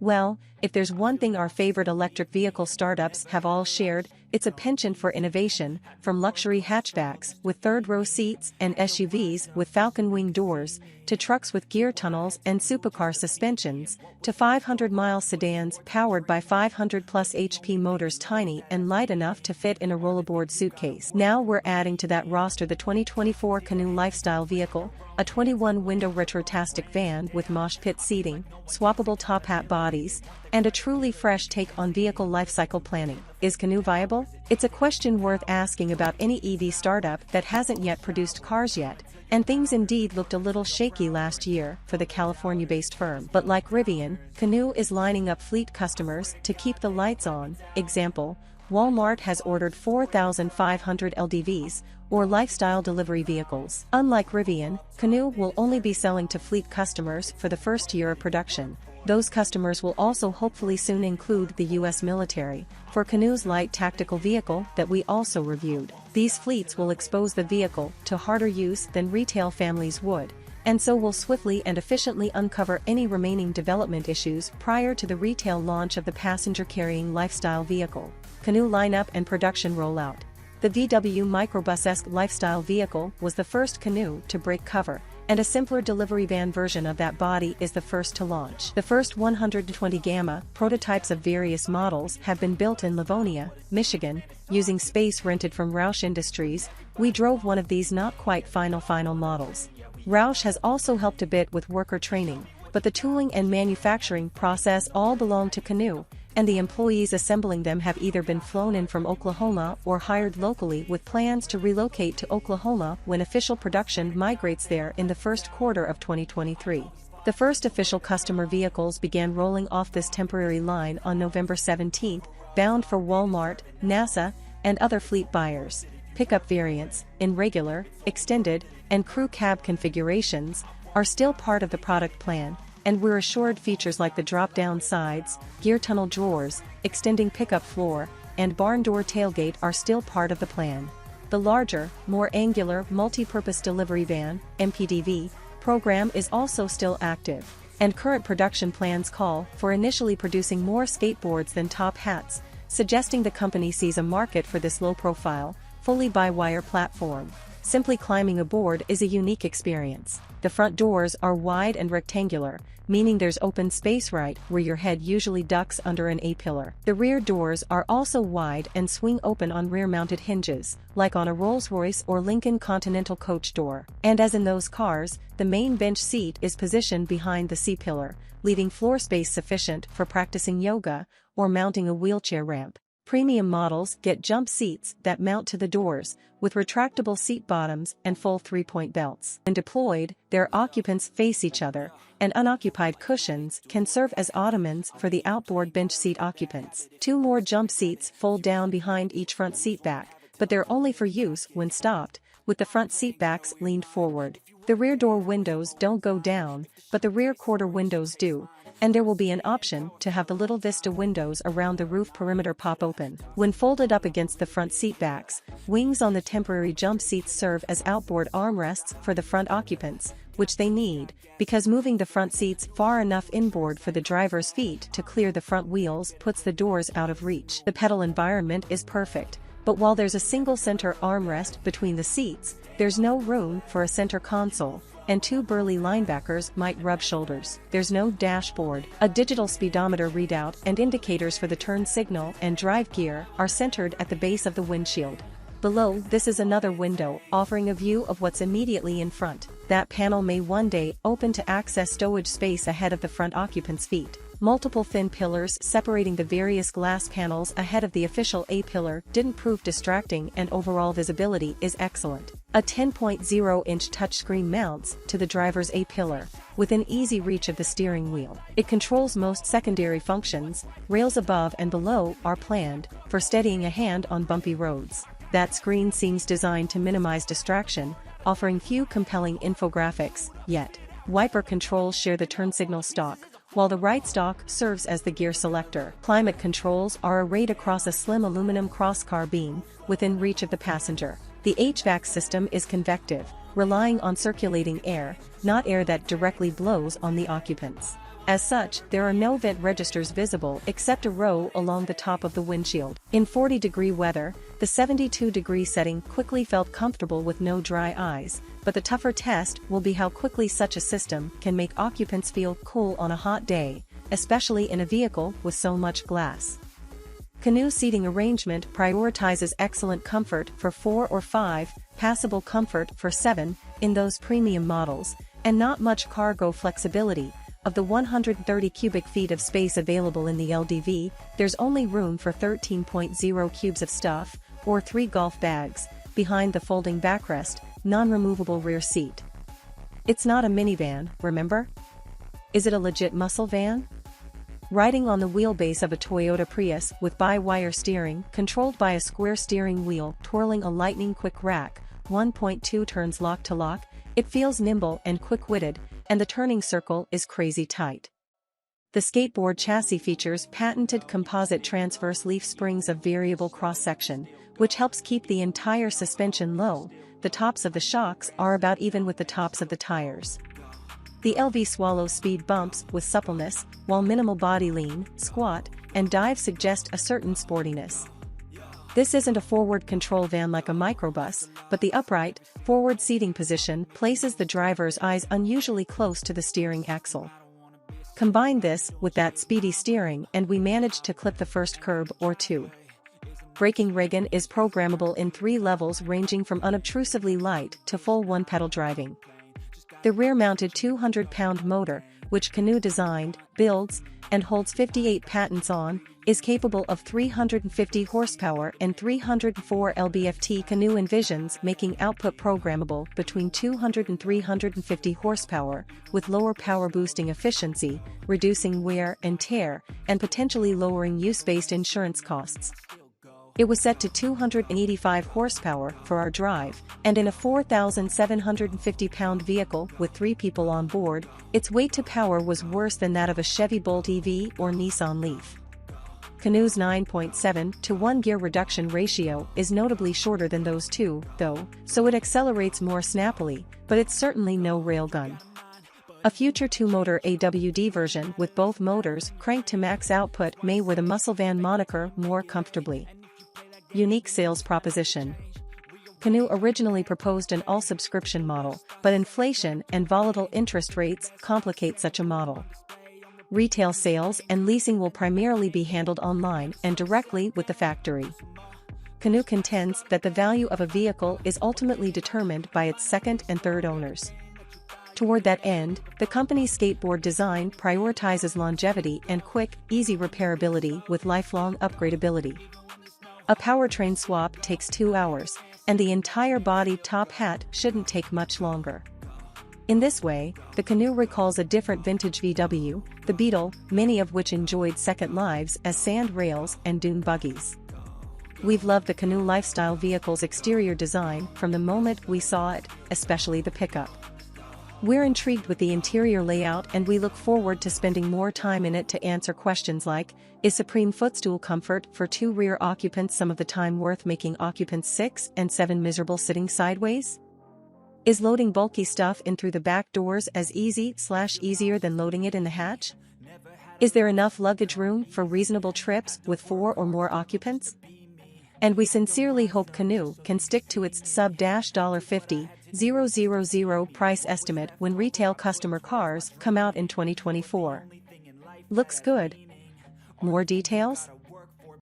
Well, if there's one thing our favorite electric vehicle startups have all shared, it's a penchant for innovation, from luxury hatchbacks with third-row seats and SUVs with falcon-wing doors, to trucks with gear tunnels and supercar suspensions, to 500-mile sedans powered by 500-plus HP motors tiny and light enough to fit in a rollaboard suitcase. Now we're adding to that roster the 2024 Canoo Lifestyle Vehicle, a 21-window retrotastic van with mosh-pit seating, swappable top hat bodies, and a truly fresh take on vehicle lifecycle planning. Is Canoo viable? It's a question worth asking about any EV startup that hasn't yet produced cars yet, and things indeed looked a little shaky last year for the California-based firm. But like Rivian, Canoo is lining up fleet customers to keep the lights on. Example, Walmart has ordered 4,500 LDVs, or lifestyle delivery vehicles. Unlike Rivian, Canoo will only be selling to fleet customers for the first year of production. Those customers will also hopefully soon include the US military, for Canoo's light tactical vehicle that we also reviewed. These fleets will expose the vehicle to harder use than retail families would, and so will swiftly and efficiently uncover any remaining development issues prior to the retail launch of the passenger-carrying lifestyle vehicle. Canoo lineup and production rollout. The VW microbus-esque lifestyle vehicle was the first Canoo to break cover, and a simpler delivery van version of that body is the first to launch. The first 120 Gamma prototypes of various models have been built in Livonia, Michigan, using space rented from Roush Industries. We drove one of these not quite final models. Roush has also helped a bit with worker training, but the tooling and manufacturing process all belong to Canoo, and the employees assembling them have either been flown in from Oklahoma or hired locally with plans to relocate to Oklahoma when official production migrates there in the first quarter of 2023. The first official customer vehicles began rolling off this temporary line on November 17, bound for Walmart, NASA, and other fleet buyers. Pickup variants, in regular, extended, and crew cab configurations, are still part of the product plan, and we're assured features like the drop-down sides, gear tunnel drawers, extending pickup floor, and barn door tailgate are still part of the plan. The larger, more angular multi-purpose delivery van (MPDV) program is also still active, and current production plans call for initially producing more skateboards than top hats, suggesting the company sees a market for this low-profile, fully by-wire platform. Simply climbing aboard is a unique experience. The front doors are wide and rectangular, meaning there's open space right where your head usually ducks under an A-pillar. The rear doors are also wide and swing open on rear-mounted hinges, like on a Rolls-Royce or Lincoln Continental coach door. And as in those cars, the main bench seat is positioned behind the C-pillar, leaving floor space sufficient for practicing yoga or mounting a wheelchair ramp. Premium models get jump seats that mount to the doors, with retractable seat bottoms and full three-point belts. When deployed, their occupants face each other, and unoccupied cushions can serve as ottomans for the outboard bench seat occupants. Two more jump seats fold down behind each front seat back, but they're only for use when stopped, with the front seat backs leaned forward. The rear door windows don't go down, but the rear quarter windows do, and there will be an option to have the little vista windows around the roof perimeter pop open. When folded up against the front seat backs, wings on the temporary jump seats serve as outboard armrests for the front occupants, which they need, because moving the front seats far enough inboard for the driver's feet to clear the front wheels puts the doors out of reach. The pedal environment is perfect, but while there's a single center armrest between the seats, there's no room for a center console, and two burly linebackers might rub shoulders. There's no dashboard. A digital speedometer readout and indicators for the turn signal and drive gear are centered at the base of the windshield. Below this is another window offering a view of what's immediately in front. That panel may one day open to access stowage space ahead of the front occupant's feet. Multiple thin pillars separating the various glass panels ahead of the official A-pillar didn't prove distracting, and overall visibility is excellent. A 10.0-inch touchscreen mounts to the driver's A-pillar, within easy reach of the steering wheel. It controls most secondary functions. Rails above and below are planned for steadying a hand on bumpy roads. That screen seems designed to minimize distraction, offering few compelling infographics, yet. Wiper controls share the turn signal stalk, while the right stalk serves as the gear selector. Climate controls are arrayed across a slim aluminum crosscar beam, within reach of the passenger. The HVAC system is convective, relying on circulating air, not air that directly blows on the occupants. As such, there are no vent registers visible except a row along the top of the windshield. In 40-degree weather, the 72-degree setting quickly felt comfortable with no dry eyes, but the tougher test will be how quickly such a system can make occupants feel cool on a hot day, especially in a vehicle with so much glass. Canoo seating arrangement prioritizes excellent comfort for 4 or 5, passable comfort for 7, in those premium models, and not much cargo flexibility. Of the 130 cubic feet of space available in the LDV, there's only room for 13.0 cubes of stuff, or 3 golf bags, behind the folding backrest, non-removable rear seat. It's not a minivan, remember? Is it a legit muscle van? Riding on the wheelbase of a Toyota Prius with by-wire steering, controlled by a square steering wheel twirling a lightning-quick rack, 1.2 turns lock-to-lock, it feels nimble and quick-witted, and the turning circle is crazy tight. The skateboard chassis features patented composite transverse leaf springs of variable cross-section, which helps keep the entire suspension low. The tops of the shocks are about even with the tops of the tires. The LV swallows speed bumps with suppleness, while minimal body lean, squat, and dive suggest a certain sportiness. This isn't a forward control van like a microbus, but the upright, forward seating position places the driver's eyes unusually close to the steering axle. Combine this with that speedy steering and we manage to clip the first curb or two. Braking rigging is programmable in 3 levels ranging from unobtrusively light to full one-pedal driving. The rear-mounted 200-pound motor, which Canoo designed, builds, and holds 58 patents on, is capable of 350 horsepower and 304 lb-ft. Canoo envisions making output programmable between 200 and 350 horsepower, with lower power boosting efficiency, reducing wear and tear, and potentially lowering use-based insurance costs. It was set to 285 horsepower for our drive, and in a 4,750-pound vehicle with 3 people on board, its weight to power was worse than that of a Chevy Bolt EV or Nissan Leaf. Canoo's 9.7 to 1 gear reduction ratio is notably shorter than those two, though, so it accelerates more snappily, but it's certainly no railgun. A future 2-motor AWD version with both motors cranked to max output may wear the muscle van moniker more comfortably. Unique sales proposition. Canoo originally proposed an all-subscription model, but inflation and volatile interest rates complicate such a model. Retail sales and leasing will primarily be handled online and directly with the factory. Canoo contends that the value of a vehicle is ultimately determined by its second and third owners. Toward that end, the company's skateboard design prioritizes longevity and quick, easy repairability with lifelong upgradability. A powertrain swap takes 2 hours, and the entire body top hat shouldn't take much longer. In this way, the Canoo recalls a different vintage VW, the Beetle, many of which enjoyed second lives as sand rails and dune buggies. We've loved the Canoo Lifestyle Vehicle's exterior design from the moment we saw it, especially the pickup. We're intrigued with the interior layout and we look forward to spending more time in it to answer questions like, is supreme footstool comfort for 2 rear occupants some of the time worth making occupants 6 and 7 miserable sitting sideways? Is loading bulky stuff in through the back doors as easier than loading it in the hatch? Is there enough luggage room for reasonable trips with 4 or more occupants? And we sincerely hope Canoo can stick to its sub-$50,000 price estimate when retail customer cars come out in 2024. Looks good. More details?